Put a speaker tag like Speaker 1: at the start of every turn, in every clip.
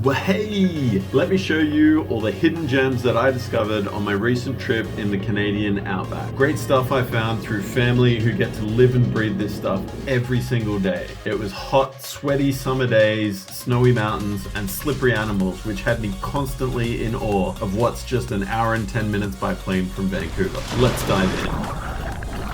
Speaker 1: Well, hey, let me show you all the hidden gems that I discovered on my recent trip in the Canadian Outback. Great stuff I found through family who get to live and breathe this stuff every single day. It was hot, sweaty summer days, snowy mountains, and slippery animals, which had me constantly in awe of what's just an hour and 10 minutes by plane from Vancouver. Let's dive in.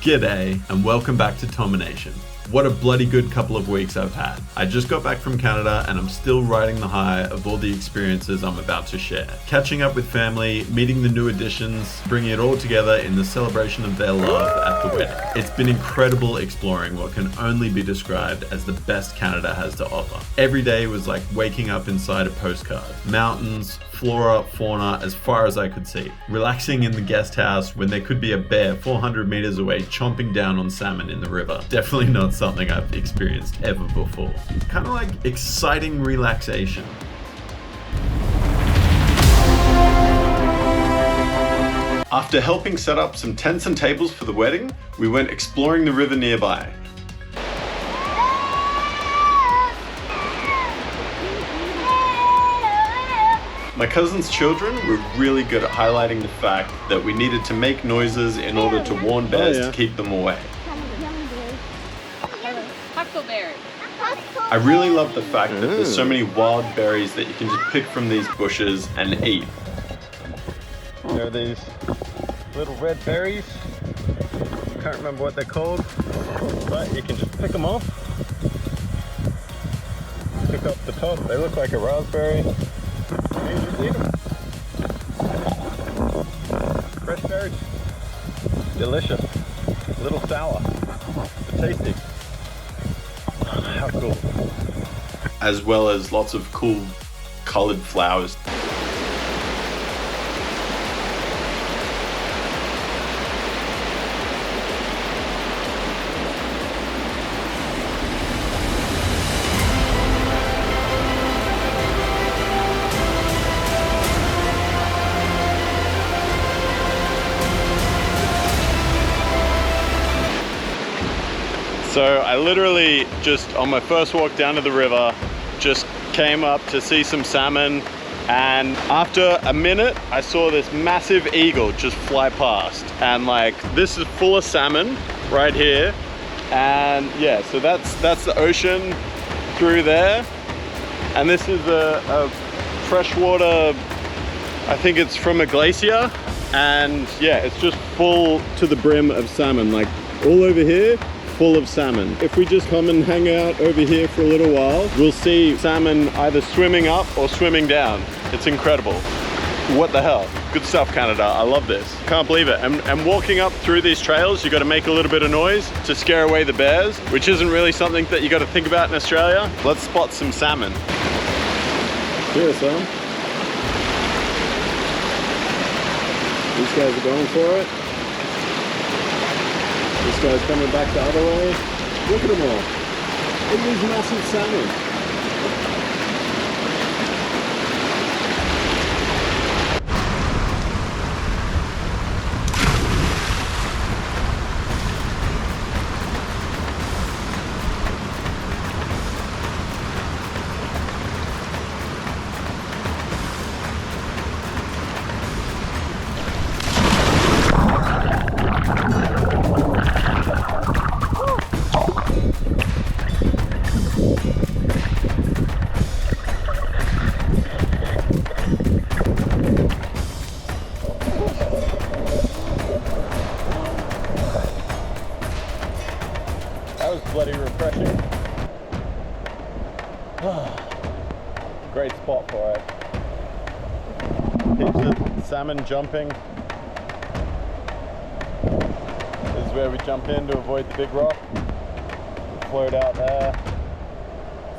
Speaker 1: G'day, and welcome back to TomiNation. What a bloody good couple of weeks I've had. I just got back from Canada and I'm still riding the high of all the experiences I'm about to share. Catching up with family, meeting the new additions, bringing it all together in the celebration of their love at the wedding. It's been incredible exploring what can only be described as the best Canada has to offer. Every day was like waking up inside a postcard. Mountains, flora, fauna as far as I could see. Relaxing in the guest house when there could be a bear 400 meters away chomping down on salmon in the river. Definitely not something I've experienced ever before. Kind of like exciting relaxation. After helping set up some tents and tables for the wedding, we went exploring the river nearby. My cousin's children were really good at highlighting the fact that we needed to make noises in order to warn bears to keep them away. I really love the fact that there's so many wild berries that you can just pick from these bushes and eat.
Speaker 2: There are these little red berries. Can't remember what they're called, but you can just pick them off. Pick up the top. They look like a raspberry. And you just eat them. Fresh berries. Delicious. A little sour. But tasty. How cool.
Speaker 1: As well as lots of cool colored flowers. So I literally just on my first walk down to the river just came up to see some salmon, and after a minute I saw this massive eagle just fly past, and like this is full of salmon right here, and yeah, so that's the ocean through there, and this is a freshwater, I think it's from a glacier, and yeah, it's just full to the brim of salmon, like all over here full of salmon. If we just come and hang out over here for a little while, we'll see salmon either swimming up or swimming down. It's incredible. What the hell? Good stuff, Canada. I love this. Can't believe it. And walking up through these trails, you got to make a little bit of noise to scare away the bears, which isn't really something that you got to think about in Australia. Let's spot some salmon.
Speaker 2: Here, son. These guys are going for it. This guy's coming back the other way. Look at them all. Look at these massive salmon. Bloody refreshing. Great spot for it. Heaps of salmon jumping. This is where we jump in to avoid the big rock. Float out there,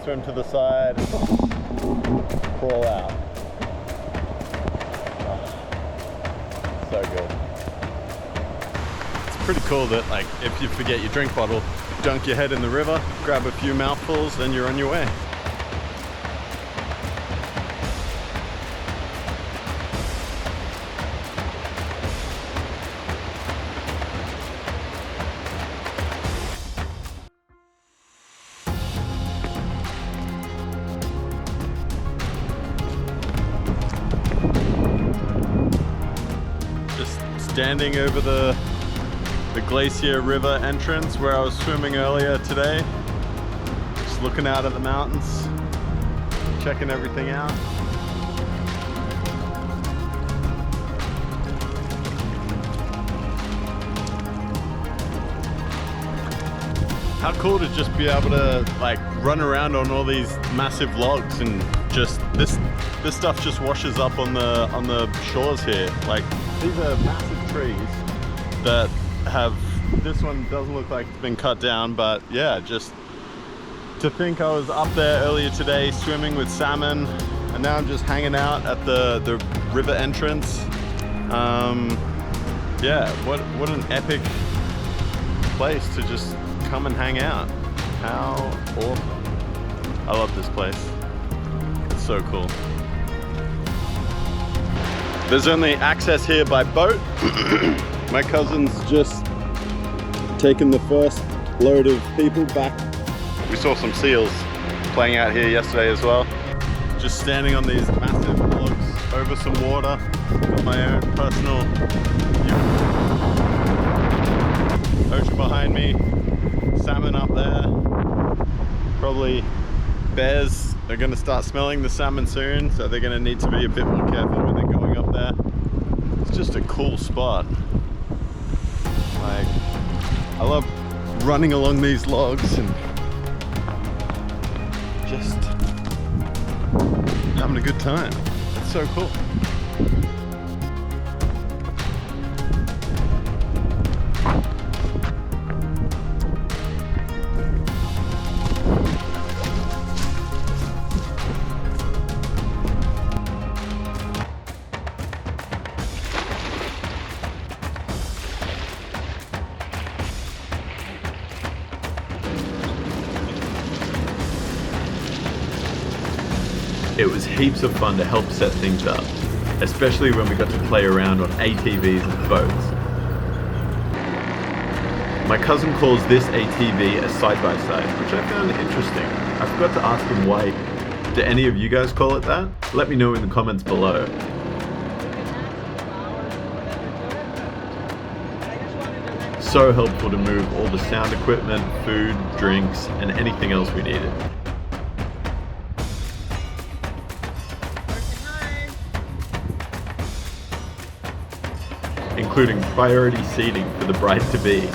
Speaker 2: swim to the side, crawl out. So good. It's pretty cool that, like, if you forget your drink bottle, dunk your head in the river, grab a few mouthfuls, then you're on your way. standing over the Glacier River entrance where I was swimming earlier today. Just looking out at the mountains, checking everything out. How cool to just be able to like run around on all these massive logs, and just this stuff just washes up on the shores here. Like, these are massive trees that have, this one doesn't look like it's been cut down, but yeah, just to think I was up there earlier today swimming with salmon, and now I'm just hanging out at the river entrance. Yeah, what an epic place to just come and hang out. How awesome. I love this place. It's so cool. There's only access here by boat. My cousin's just taken the first load of people back. We saw some seals playing out here yesterday as well. Just standing on these massive logs over some water. Got my own personal ocean behind me. Salmon up there. Probably bears are going to start smelling the salmon soon, so they're going to need to be a bit more careful when they're going up there. It's just a cool spot. Like, I love running along these logs and just having a good time. It's so cool.
Speaker 1: It was heaps of fun to help set things up, especially when we got to play around on ATVs and boats. My cousin calls this ATV a side-by-side, which I found interesting. I forgot to ask him why. Do any of you guys call it that? Let me know in the comments below. So helpful to move all the sound equipment, food, drinks, and anything else we needed. Including priority seating for the bride-to-be.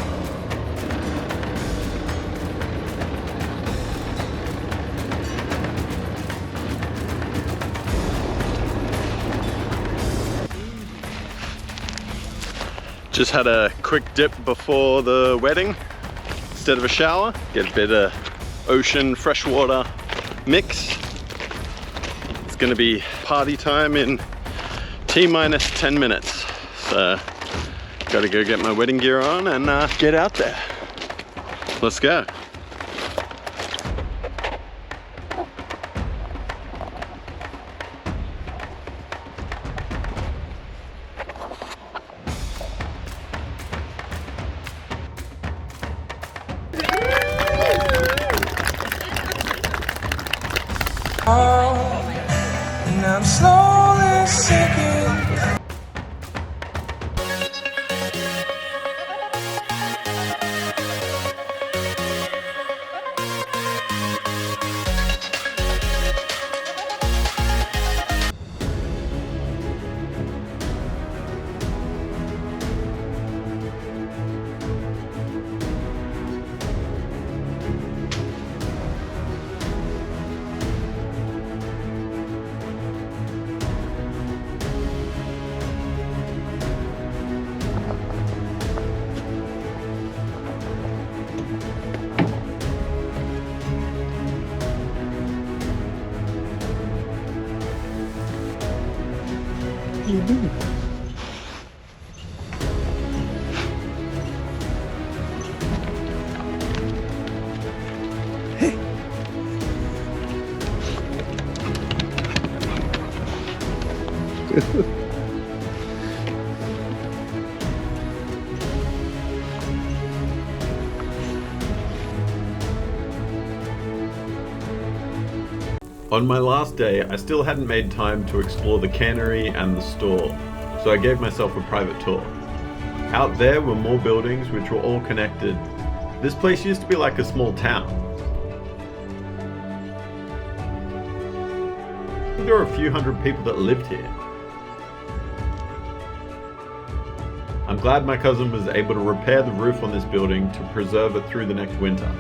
Speaker 2: Just had a quick dip before the wedding instead of a shower. Get a bit of ocean freshwater mix. It's gonna be party time in T-minus 10 minutes. So gotta go get my wedding gear on and get out there. Let's go.
Speaker 3: And I'm slowly sinking.
Speaker 1: On my last day, I still hadn't made time to explore the cannery and the store, so I gave myself a private tour. Out there were more buildings which were all connected. This place used to be like a small town. There were a few hundred people that lived here. I'm glad my cousin was able to repair the roof on this building to preserve it through the next winter.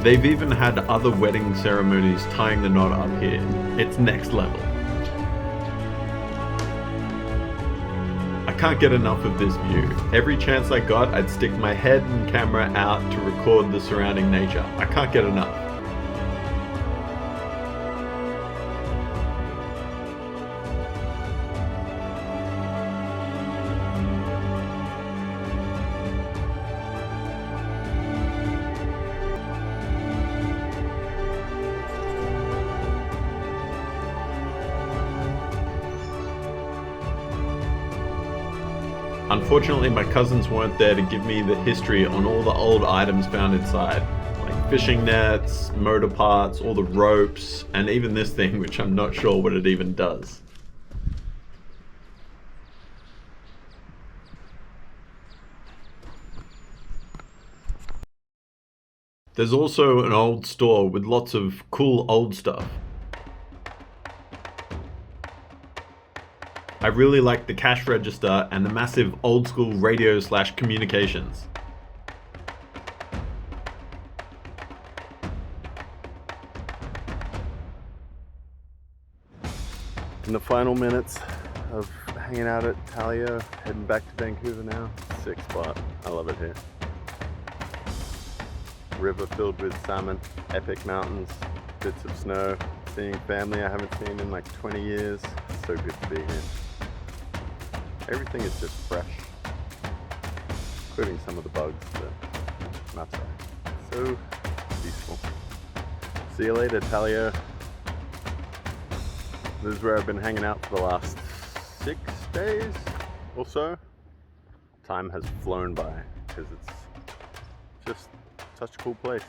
Speaker 1: They've even had other wedding ceremonies tying the knot up here. It's next level. I can't get enough of this view. Every chance I got, I'd stick my head and camera out to record the surrounding nature. I can't get enough. Unfortunately, my cousins weren't there to give me the history on all the old items found inside, like fishing nets, motor parts, all the ropes, and even this thing, which I'm not sure what it even does. There's also an old store with lots of cool old stuff. I really like the cash register and the massive old school radio/communications.
Speaker 2: In the final minutes of hanging out at Talia, heading back to Vancouver now. Sick spot. I love it here. River filled with salmon, epic mountains, bits of snow, seeing family I haven't seen in like 20 years. So good to be here. Everything is just fresh, including some of the bugs, but not so peaceful. See you later, Talia. This is where I've been hanging out for the last 6 days or so. Time has flown by because it's just such a cool place.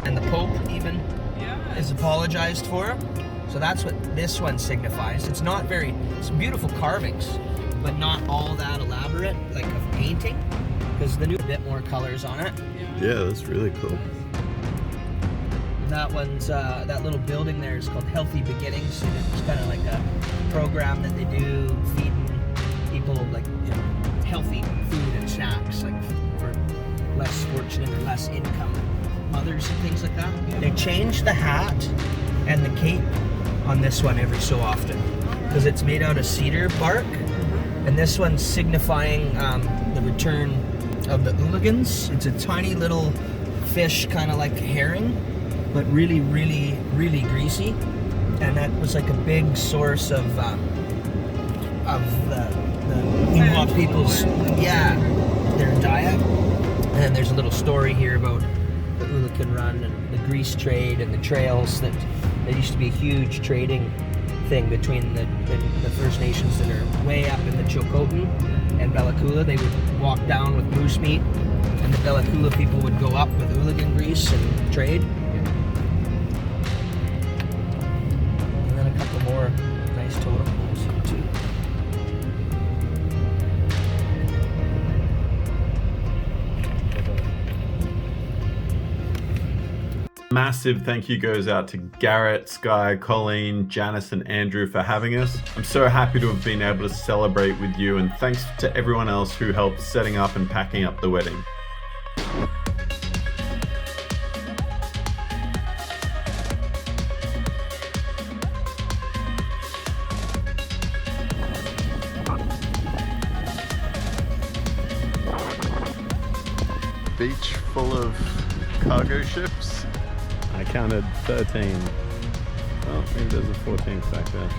Speaker 4: And the Pope even is apologized for. So that's what this one signifies. It's not it's beautiful carvings, but not all that elaborate, like of painting, because the new bit more colors on it.
Speaker 1: Yeah, that's really cool.
Speaker 4: That one's, that little building there is called Healthy Beginnings. And it's kind of like a program that they do feeding people like, you know, healthy food and snacks, like for less fortunate or less income mothers and things like that. They change the hat and the cape on this one every so often because it's made out of cedar bark, and this one's signifying the return of the hooligans. It's a tiny little fish, kind of like a herring, but really, really, really greasy, and that was like a big source of the Miwok people's their diet. And there's a little story here about the Hooligan Run and the grease trade and the trails. That there used to be a huge trading thing between the First Nations that are way up in the Chilcotin and Bellacoola. They would walk down with moose meat, and the Bellacoola people would go up with hooligan grease and trade. And then a couple more nice totem poles here too.
Speaker 1: Massive thank you goes out to Garrett, Sky, Colleen, Janice, and Andrew for having us. I'm so happy to have been able to celebrate with you, and thanks to everyone else who helped setting up and packing up the wedding.
Speaker 2: beach full of cargo ships. I counted 13. Oh, maybe there's a 14th back there.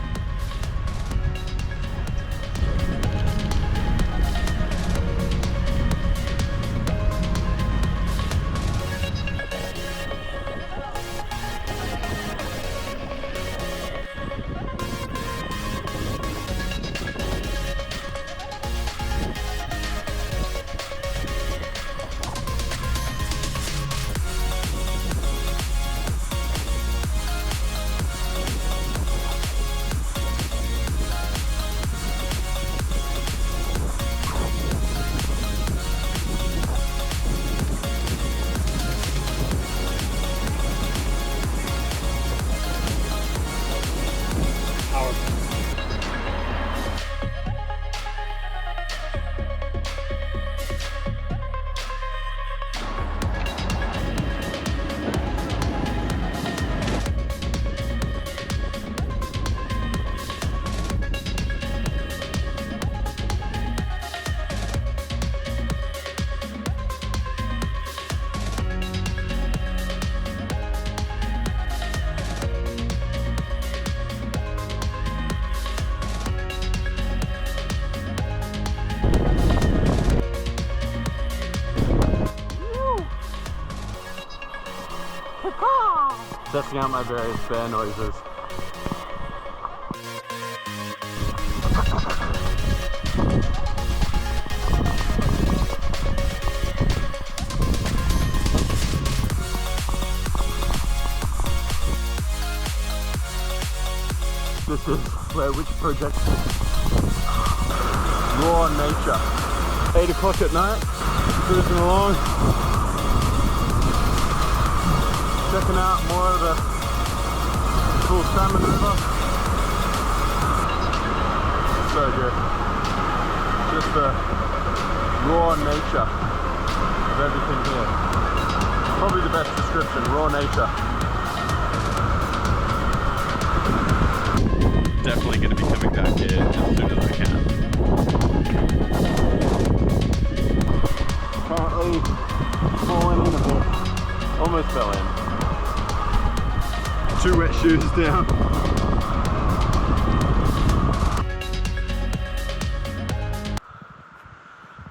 Speaker 2: Testing out my various bear noises. This is where which project? Raw nature. 8 o'clock at night, cruising along. Checking out more of the full salmon river. So good. Just the raw nature of everything here. Probably the best description, raw nature. Definitely going to be coming back here as soon as I can. Currently falling in a bit. Almost fell in. 2 wet shoes down.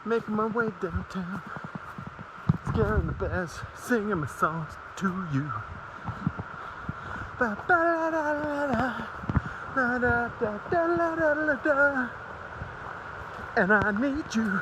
Speaker 2: Making my way downtown, scaring the bears, singing my songs to you. Ba ba da da da da da da da da da da. And I need you.